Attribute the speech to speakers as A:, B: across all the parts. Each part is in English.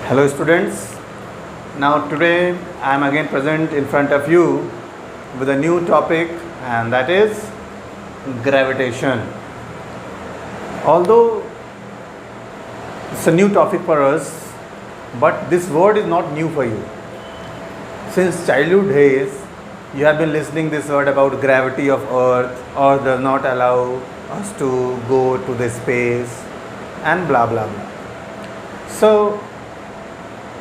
A: Hello students. Now today I am again present in front of you with a new topic, and that is gravitation. Although it's a new topic for us, but this word is not new for you. Since childhood days you have been listening this word about gravity of earth. Earth does not allow us to go to the space and blah blah blah. So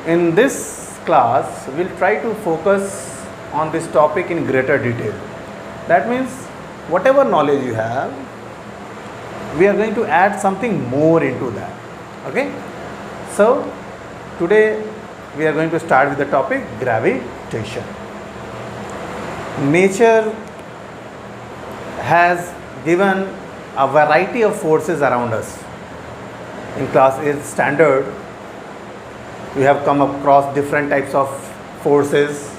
A: in this class, we'll try to focus on this topic in greater detail. That means, whatever knowledge you have, we are going to add something more into that. Okay? So, today we are going to start with the topic gravitation. Nature has given a variety of forces around us. In class 8 standard, we have come across different types of forces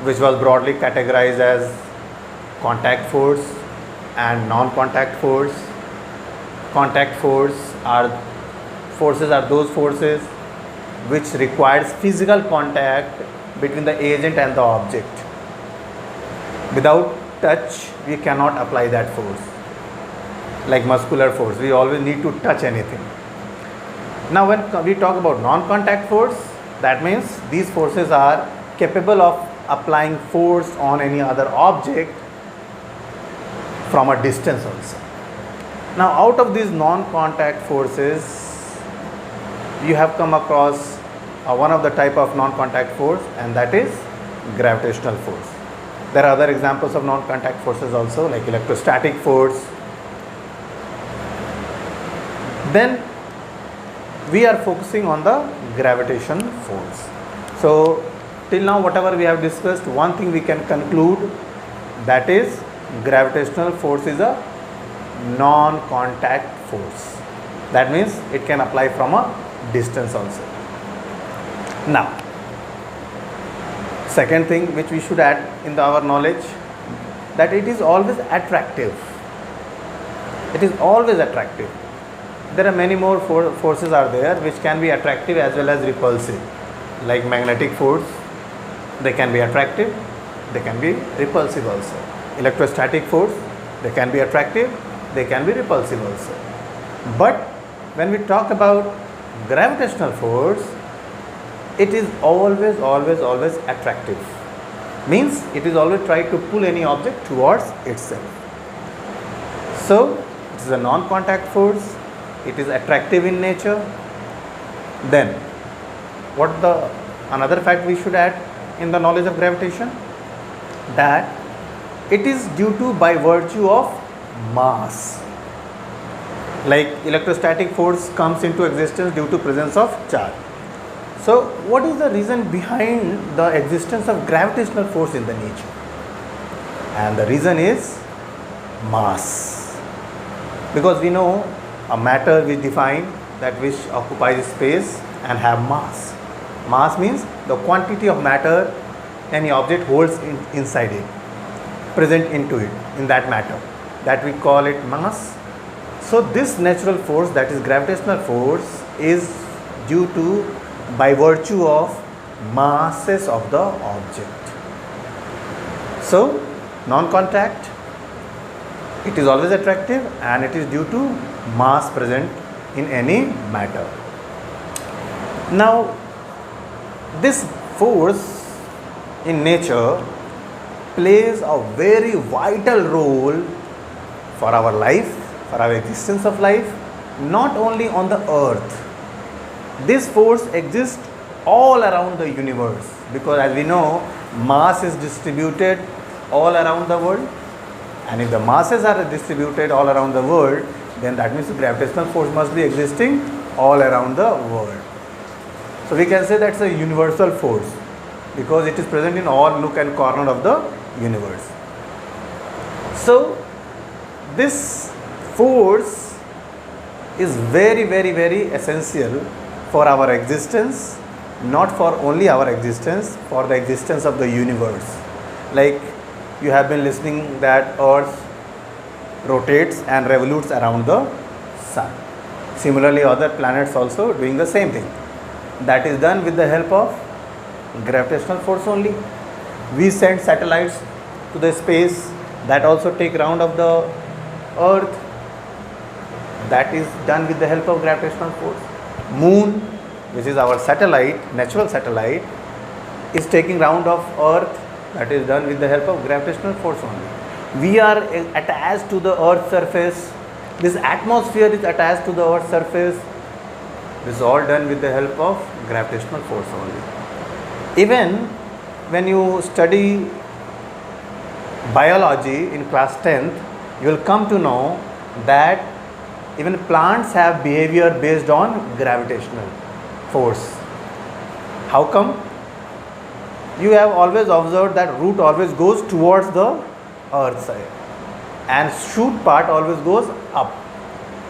A: which was broadly categorized as contact force and non-contact force. Contact forces are those forces which requires physical contact between the agent and the object. Without touch, we cannot apply that force. Like muscular force, we always need to touch anything. Now when we talk about non-contact force, that means these forces are capable of applying force on any other object from a distance also. Now out of these non-contact forces, you have come across one of the type of non-contact force, and that is gravitational force. There are other examples of non-contact forces also, like electrostatic force. Then we are focusing on the gravitation force. So till now whatever we have discussed, one thing we can conclude, that is gravitational force is a non-contact force. That means it can apply from a distance also. Now, second thing which we should add in our knowledge, that it is always attractive. It is always attractive. There are many more forces are there which can be attractive as well as repulsive, like magnetic force. They can be attractive, they can be repulsive also. Electrostatic force, they can be attractive, they can be repulsive also. But when we talk about gravitational force, it is always attractive. Means it is always try to pull any object towards itself. So it is a non-contact force. It is attractive in nature. Then, another fact we should add in the knowledge of gravitation, that it is due to by virtue of mass. Like electrostatic force comes into existence due to presence of charge. So, what is the reason behind the existence of gravitational force in the nature? And the reason is mass. Because we know a matter we define that which occupies space and have mass. Mass means the quantity of matter any object holds inside it, present into it, in that matter. That we call it mass. So this natural force, that is gravitational force, is due to by virtue of masses of the object. So non-contact, it is always attractive and it is due to mass present in any matter. Now this force in nature plays a very vital role for our life, for our existence of life, not only on the earth. This force exists all around the universe, because as we know, mass is distributed all around the world, and if the masses are distributed all around the world, then that means the gravitational force must be existing all around the world. So we can say that's a universal force, because it is present in all nook and corner of the universe. So this force is very essential for our existence, not for only our existence, for the existence of the universe. Like you have been listening that Earth rotates and revolutes around the sun. Similarly, other planets also doing the same thing. That is done with the help of gravitational force only. We send satellites to the space that also take round of the earth. That is done with the help of gravitational force. Moon, which is our satellite, natural satellite, is taking round of earth. That is done with the help of gravitational force only. We are attached to the earth's surface. This atmosphere is attached to the earth's surface. This is all done with the help of gravitational force only. Even when you study biology in class 10th, you will come to know that even plants have behavior based on gravitational force. How come? You have always observed that root always goes towards the earth side and shoot part always goes up.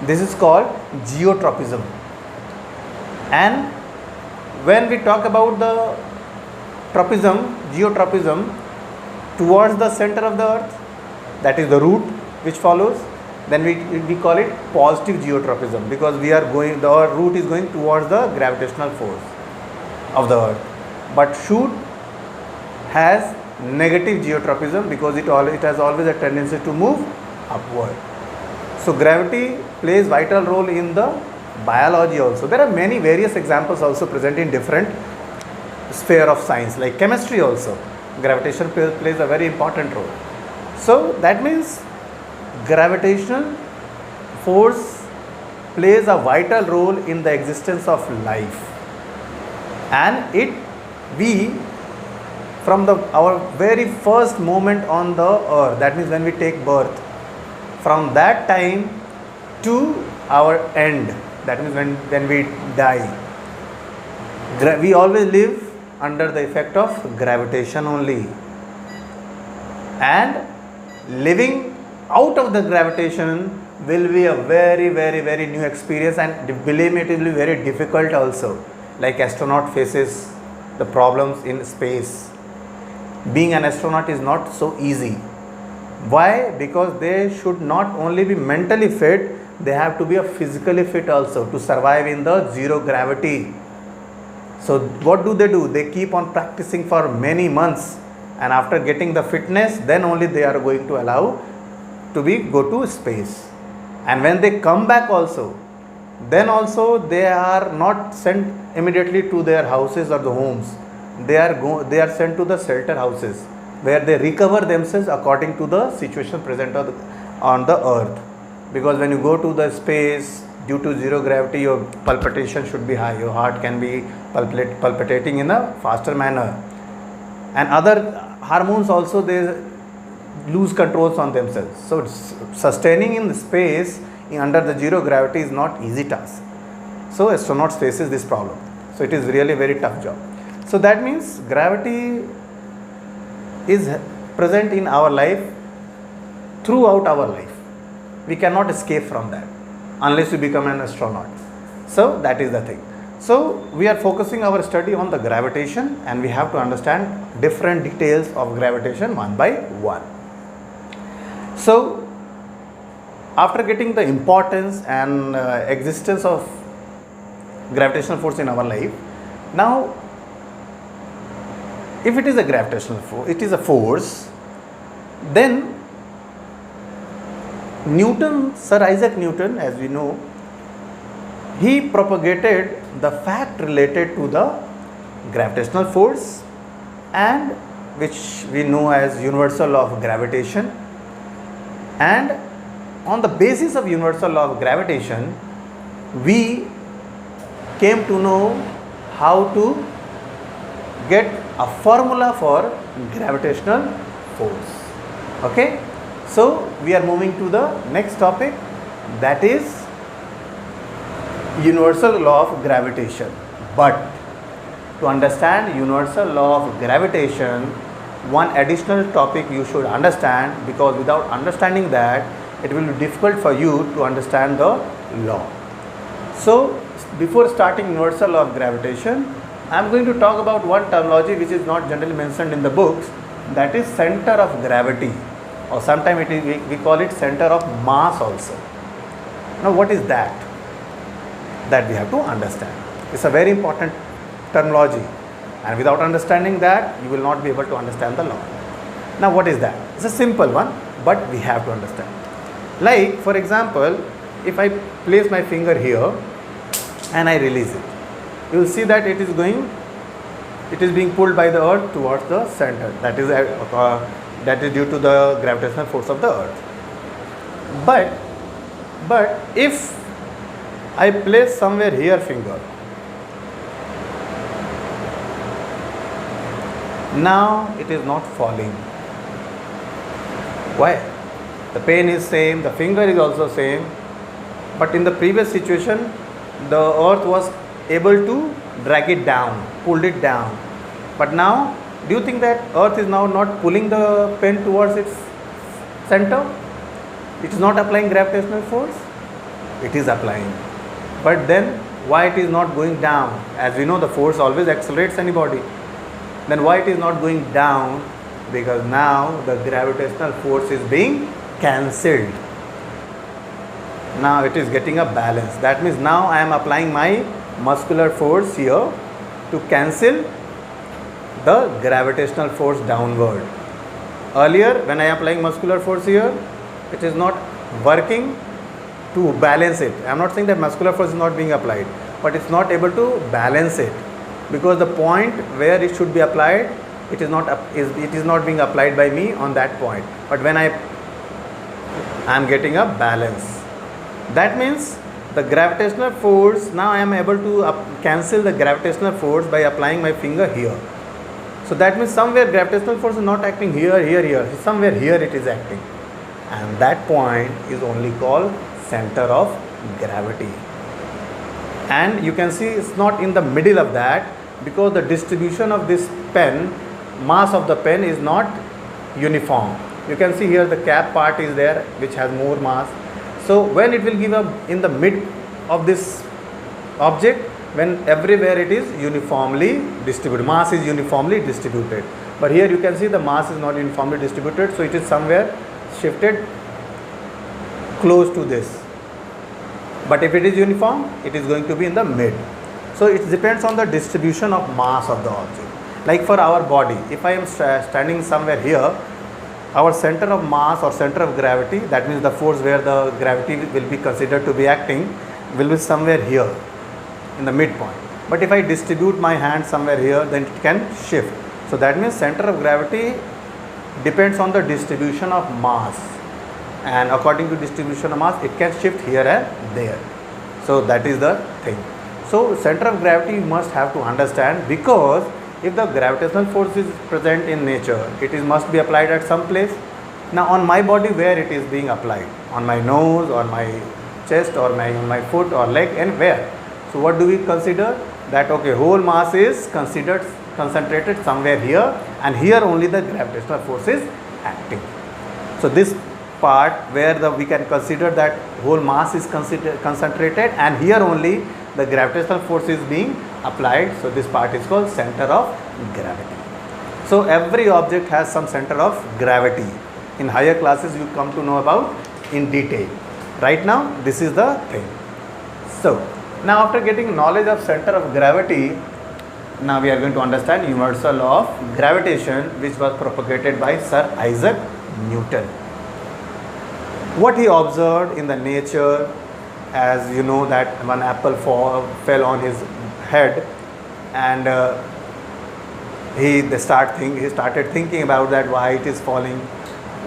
A: This is called geotropism. And when we talk about the tropism, geotropism, towards the center of the earth, that is the root which follows, then we call it positive geotropism, because the root is going towards the gravitational force of the earth. But shoot has negative geotropism because it has always a tendency to move upward. So gravity plays vital role in the biology also. There are many various examples also present in different sphere of science, like chemistry also. Gravitation plays a very important role. So that means gravitational force plays a vital role in the existence of life, and from our very first moment on the earth, that means when we take birth, from that time to our end, that means when we die, we always live under the effect of gravitation only. And living out of the gravitation will be a very, very, very new experience, and believe me, it will be very difficult also. Like astronaut faces the problems in space. Being an astronaut is not so easy. Why? Because they should not only be mentally fit, they have to be physically fit also to survive in the zero gravity. So what do? They keep on practicing for many months, and after getting the fitness, then only they are going to allow to go to space. And when they come back also, then also they are not sent immediately to their houses or the homes. They are sent to the shelter houses, where they recover themselves according to the situation present on the earth. Because when you go to the space, due to zero gravity, your palpitation should be high, your heart can be palpitating in a faster manner, and other hormones also they lose controls on themselves. So sustaining in space under the zero gravity is not easy task. So astronauts faces this problem. So it is really a very tough job. So that means gravity is present in our life throughout our life. We cannot escape from that unless you become an astronaut. So that is the thing. So we are focusing our study on the gravitation, and we have to understand different details of gravitation one by one. So after getting the importance and existence of gravitational force in our life, now if it is a gravitational force, it is a force, then Sir Isaac Newton, as we know, he propagated the fact related to the gravitational force, and which we know as universal law of gravitation. And on the basis of universal law of gravitation, we came to know how to get a formula for gravitational force. Okay, so we are moving to the next topic, that is universal law of gravitation. But to understand universal law of gravitation, one additional topic you should understand, because without understanding that, it will be difficult for you to understand the law. So before starting universal law of gravitation, I am going to talk about one terminology which is not generally mentioned in the books, that is center of gravity, or sometimes we call it center of mass also. Now what is that? That we have to understand. It's a very important terminology, and without understanding that you will not be able to understand the law. Now what is that? It's a simple one, but we have to understand. Like for example, if I place my finger here and I release it, you will see that it is being pulled by the earth towards the center. That is due to the gravitational force of the earth. But if I place somewhere here finger, now it is not falling. Why? The pain is same, the finger is also same, but in the previous situation the earth was able to drag it down, pulled it down. But now, do you think that earth is now not pulling the pen towards its center? It is not applying gravitational force? It is applying. But then why it is not going down? As we know, the force always accelerates any body. Then why it is not going down? Because now the gravitational force is being cancelled. Now it is getting a balance. That means now I am applying my muscular force here to cancel the gravitational force downward. Earlier, when I am applying muscular force here, it is not working to balance it. I am not saying that muscular force is not being applied, but it's not able to balance it, because the point where it should be applied, it is not being applied by me on that point. But when I am getting a balance, that means the gravitational force, now I am able to cancel the gravitational force by applying my finger here. So that means somewhere gravitational force is not acting here, somewhere here it is acting, and that point is only called center of gravity. And you can see it's not in the middle of that, because the distribution of this pen, mass of the pen is not uniform. You can see here the cap part is there, which has more mass. So when it will give up in the mid of this object, when everywhere it is uniformly distributed, mass is uniformly distributed. But here you can see the mass is not uniformly distributed, so it is somewhere shifted close to this. But if it is uniform, it is going to be in the mid. So it depends on the distribution of mass of the object. Like for our body, if I am standing somewhere here, our center of mass or center of gravity, that means the force where the gravity will be considered to be acting, will be somewhere here in the midpoint. But if I distribute my hand somewhere here, then it can shift. So that means center of gravity depends on the distribution of mass, and according to distribution of mass, it can shift here and there. So that is the thing. So center of gravity you must have to understand, because if the gravitational force is present in nature, it must be applied at some place. Now on my body, where it is being applied? On my nose, or my chest, or on my foot or leg, and where? So what do we consider? That okay, whole mass is concentrated somewhere here, and here only the gravitational force is acting. So this part where we can consider that whole mass is concentrated, and here only the gravitational force is being applied. So this part is called center of gravity. So every object has some center of gravity. In higher classes you come to know about in detail. Right now this is the thing. So now after getting knowledge of center of gravity, now we are going to understand universal law of gravitation, which was propagated by Sir Isaac Newton. What he observed in the nature, as you know that one apple fell on his head, and he started thinking about that, why it is falling,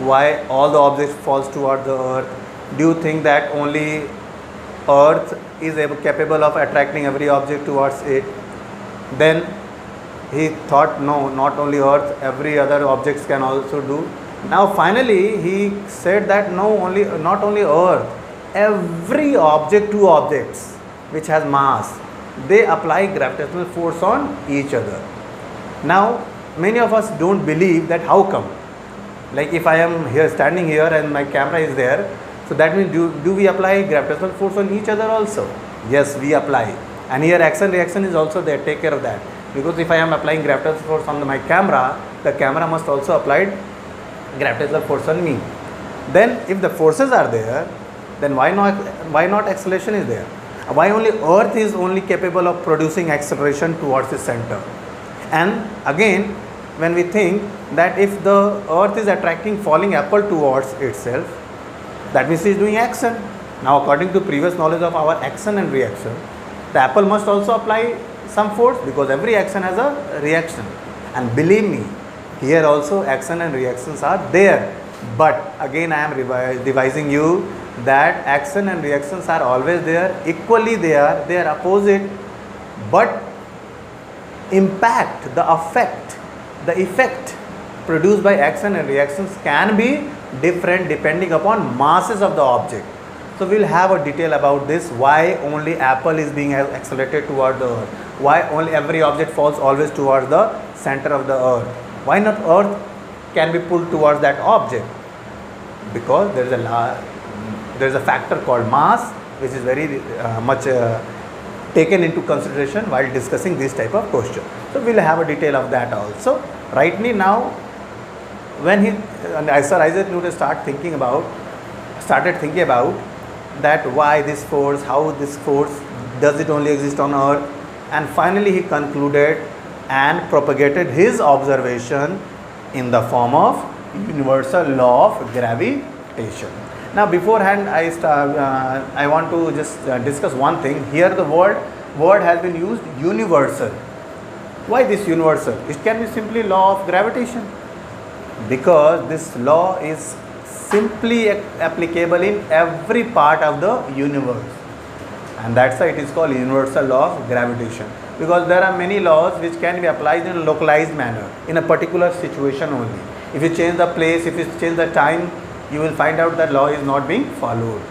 A: why all the objects falls toward the earth. Do you think that only earth is capable of attracting every object towards it? Then he thought, no, not only earth, every other objects can also do. Now finally he said that not only earth, every object, two objects which has mass, they apply gravitational force on each other. Now many of us don't believe that. How come? Like if I am here standing here and my camera is there, so that means do we apply gravitational force on each other also? Yes, we apply. And here action reaction is also there, take care of that. Because if I am applying gravitational force on my camera, the camera must also apply gravitational force on me. Then if the forces are there, then why not acceleration is there? Why only Earth is only capable of producing acceleration towards the center? And again, when we think that if the Earth is attracting falling apple towards itself, that means it is doing action. Now, according to previous knowledge of our action and reaction, the apple must also apply some force, because every action has a reaction. And believe me, here also action and reactions are there. But again, I am revising you that action and reactions are always there, equally they are opposite, but impact, the effect produced by action and reactions can be different depending upon masses of the object. So we will have a detail about this, why only apple is being accelerated toward the earth, why only every object falls always towards the center of the earth, why not earth can be pulled towards that object, because there is a factor called mass, which is very much taken into consideration while discussing this type of question. So we will have a detail of that also. Right now, when Sir Isaac Newton started thinking about that why this force, how this force, does it only exist on earth, and finally he concluded and propagated his observation in the form of universal law of gravitation. Now beforehand I want to just discuss one thing. Here the word has been used, universal. Why this universal? It can be simply law of gravitation, because this law is simply applicable in every part of the universe, and that's why it is called universal law of gravitation, because there are many laws which can be applied in a localized manner in a particular situation only. If you change the place, if you change the time, you will find out that law is not being followed.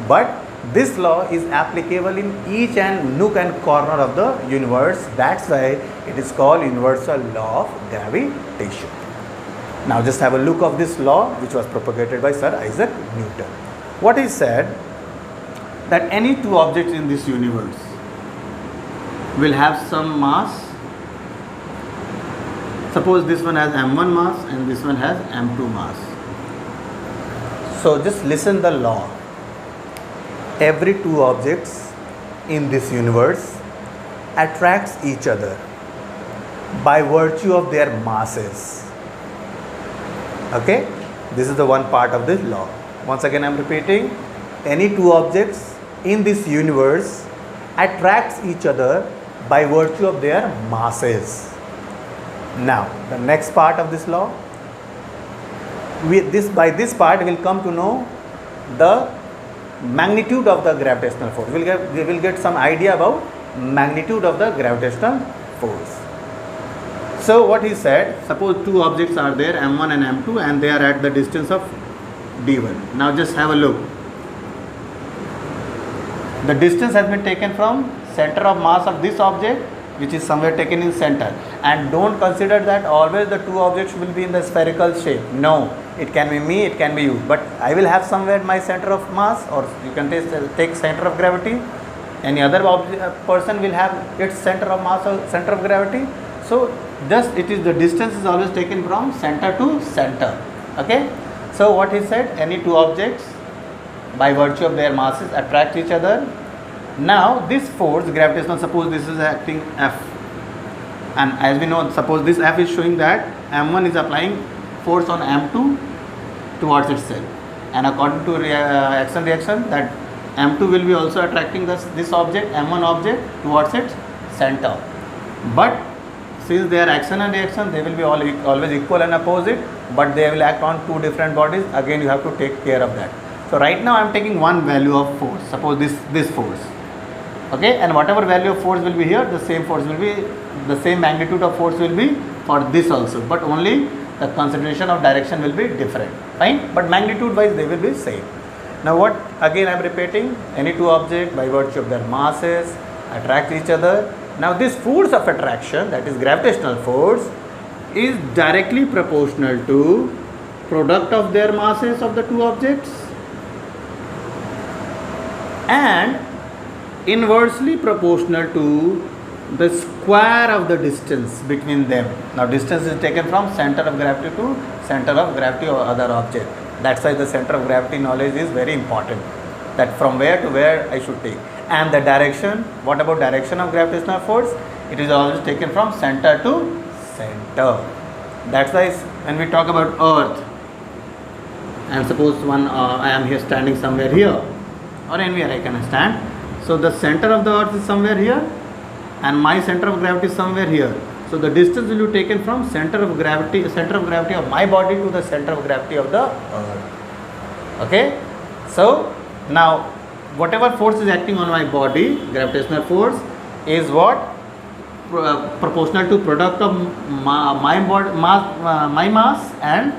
A: But this law is applicable in each and nook and corner of the universe. That's why it is called universal law of gravitation. Now just have a look of this law, which was propagated by Sir Isaac Newton. What he said, that any two objects in this universe will have some mass. Suppose this one has m1 mass and this one has m2 mass. So just listen the law. Every two objects in this universe attracts each other by virtue of their masses. Okay, this is the one part of this law. Once again I am repeating, any two objects in this universe attracts each other by virtue of their masses. Now the next part of this law, by this part we will come to know the magnitude of the gravitational force. We will get some idea about magnitude of the gravitational force. So what he said, suppose two objects are there, m1 and m2, and they are at the distance of d1. Now just have a look. The distance has been taken from center of mass of this object, which is somewhere taken in center, and don't consider that always the two objects will be in the spherical shape. No, it can be me, it can be you, but I will have somewhere my center of mass, or you can take center of gravity. Any other person will have its center of mass or center of gravity. So just it is the distance is always taken from center to center. Okay, so what he said, any two objects by virtue of their masses attract each other. Now this force, gravitational, suppose this is acting F, and as we know, suppose this F is showing that m1 is applying force on m2 towards itself, and according to action reaction, that m2 will be also attracting this object, m1 object, towards its center. But since they are action and reaction, they will be always equal and opposite, but they will act on two different bodies. Again, you have to take care of that. So right now I am taking one value of force, suppose this force. Okay, and whatever value of force will be here, the same force will be, the same magnitude of force will be for this also, but only the consideration of direction will be different. Fine, but magnitude wise they will be same. Now what, again I am repeating, any two objects by virtue of their masses attract each other. Now this force of attraction, that is gravitational force, is directly proportional to product of their masses of the two objects and inversely proportional to the square of the distance between them. Now distance is taken from center of gravity to center of gravity or other object. That's why the center of gravity knowledge is very important, that from where to where I should take. And the direction, what about direction of gravitational force? It is always taken from center to center. That's why when we talk about earth, and suppose I am here standing somewhere here or anywhere I can stand, so the center of the earth is somewhere here and my center of gravity is somewhere here. So the distance will be taken from center of gravity of my body to the center of gravity of the earth. Okay, so now whatever force is acting on my body, gravitational force, is what? Proportional to product of my mass and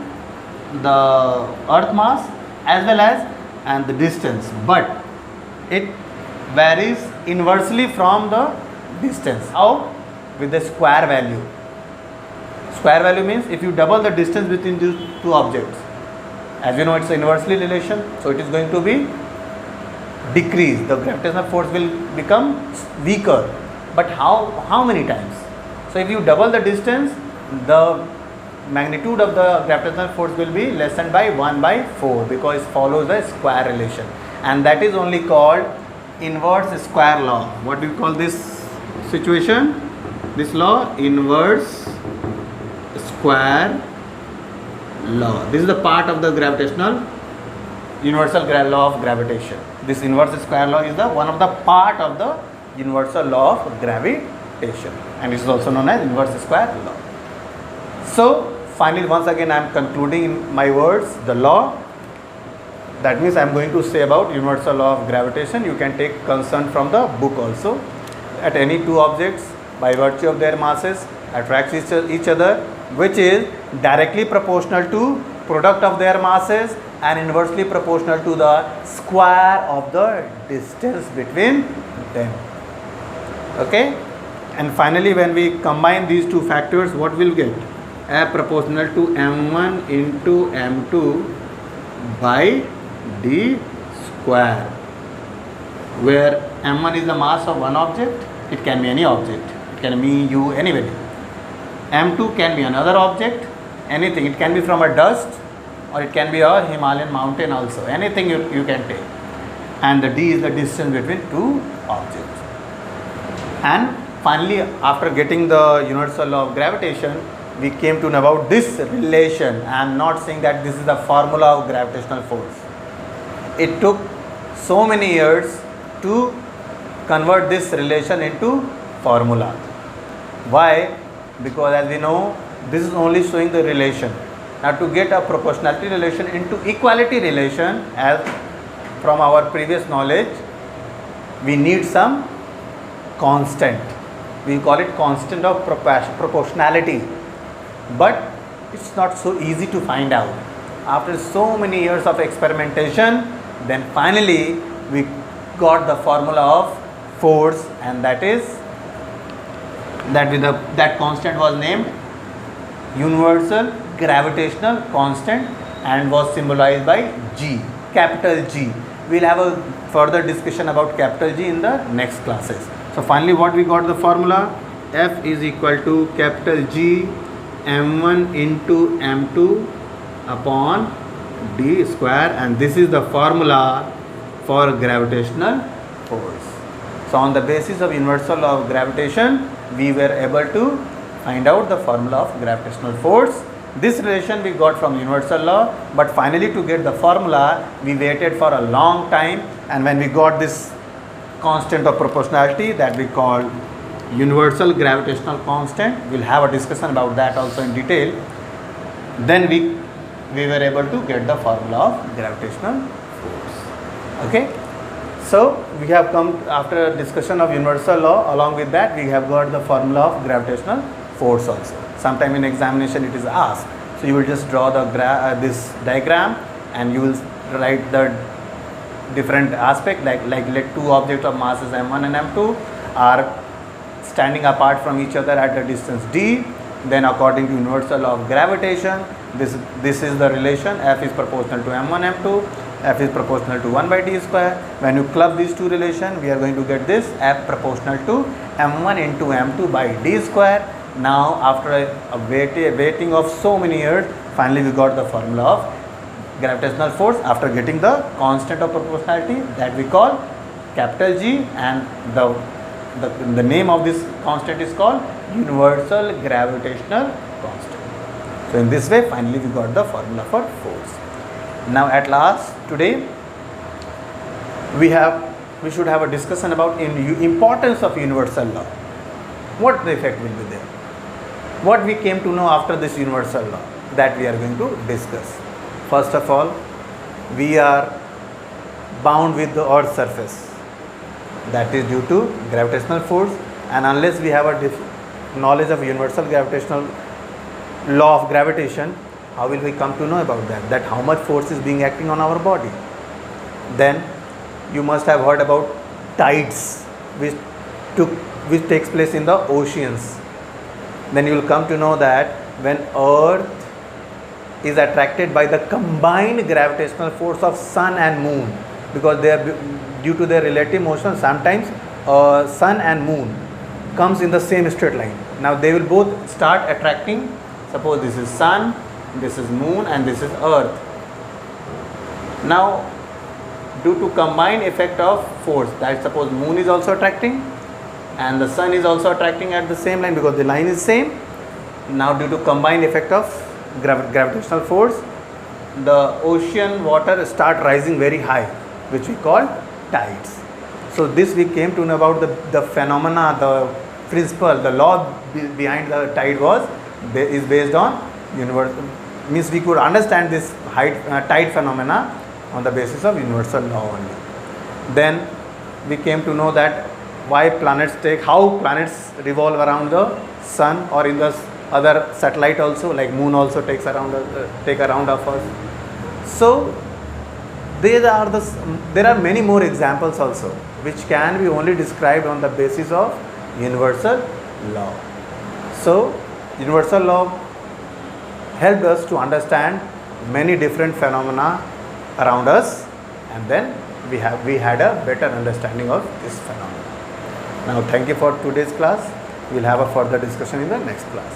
A: the earth mass as well as and the distance, but it varies inversely from the distance. How? With the square value. Square value means if you double the distance between these two objects, as you know it's an inversely relation, so it is going to be decrease. The gravitational force will become weaker, but how many times? So if you double the distance, the magnitude of the gravitational force will be lessened by 1/4 because it follows the square relation, and that is only called inverse square law. What do you call this situation? This law, inverse square law. This is the part of the gravitational universal law of gravitation. This inverse square law is the one of the part of the universal law of gravitation, and it is also known as inverse square law. So finally, once again I am concluding my words, the law. That means I am going to say about universal law of gravitation. You can take concern from the book also. At any two objects, by virtue of their masses, attracts each other, which is directly proportional to product of their masses and inversely proportional to the square of the distance between them. Okay, and finally when we combine these two factors, what will get? F proportional to m1 into m2 by d square, where m1 is the mass of one object. It can be any object, it can be you, anybody. m2 can be another object, anything. It can be from a dust or it can be a Himalayan mountain also, anything you can take. And the d is the distance between two objects. And finally, after getting the universal law of gravitation, we came to know about this relation. I am not saying that this is the formula of gravitational force. It took so many years to convert this relation into formula. Why? Because as we know, this is only showing the relation. Now to get a proportionality relation into equality relation, as from our previous knowledge, we need some constant. We call it constant of proportionality. But it's not so easy to find out. After so many years of experimentation, then finally we got the formula of force, and that is that constant was named universal gravitational constant and was symbolized by G, capital G. We will have a further discussion about capital G in the next classes. So finally what we got the formula? F is equal to capital G m1 into m2 upon d square, and this is the formula for gravitational force. So on the basis of universal law of gravitation, we were able to find out the formula of gravitational force. This relation we got from universal law, but finally to get the formula we waited for a long time, and when we got this constant of proportionality that we call universal gravitational constant, we'll have a discussion about that also in detail. Then we were able to get the formula of gravitational force. Okay, so we have come after a discussion of universal law. Along with that, we have got the formula of gravitational force also. Sometime in examination it is asked. So you will just draw the this diagram, and you will write the different aspect, like let two objects of masses m1 and m2 are standing apart from each other at the distance d. Then according to universal law of gravitation, this is the relation. F is proportional to m1 m2, F is proportional to 1 by d square. When you club these two relations, we are going to get this F proportional to m1 into m2 by d square. Now after a waiting of so many years, finally we got the formula of gravitational force after getting the constant of proportionality that we call capital G, and the name of this constant is called universal gravitational constant. So in this way finally we got the formula for force. Now at last today we should have a discussion about importance of universal law. What the effect will be there? What we came to know after this universal law, that we are going to discuss. First of all, we are bound with the earth's surface, that is due to gravitational force, and unless we have a knowledge of universal gravitational law of gravitation, how will we come to know about that how much force is being acting on our body? Then you must have heard about tides which takes place in the oceans. Then you will come to know that when earth is attracted by the combined gravitational force of sun and moon, because they are due to their relative motion, sometimes sun and moon comes in the same straight line. Now they will both start attracting. Suppose this is sun, this is moon, and this is earth. Now due to combined effect of force, that suppose moon is also attracting and the sun is also attracting at the same line because the line is same. Now due to combined effect of gravitational force, the ocean water start rising very high, which we call tides. So this we came to know about the phenomena, the principle, the law behind the tide is based on universal, means we could understand this tide phenomena on the basis of universal law only. Then we came to know that how planets revolve around the sun, or in the other satellite also, like moon also take around of us. So there are many more examples also which can be only described on the basis of universal law. So universal law helped us to understand many different phenomena around us, and then we had a better understanding of this phenomena. Now thank you for today's class. We will have a further discussion in the next class.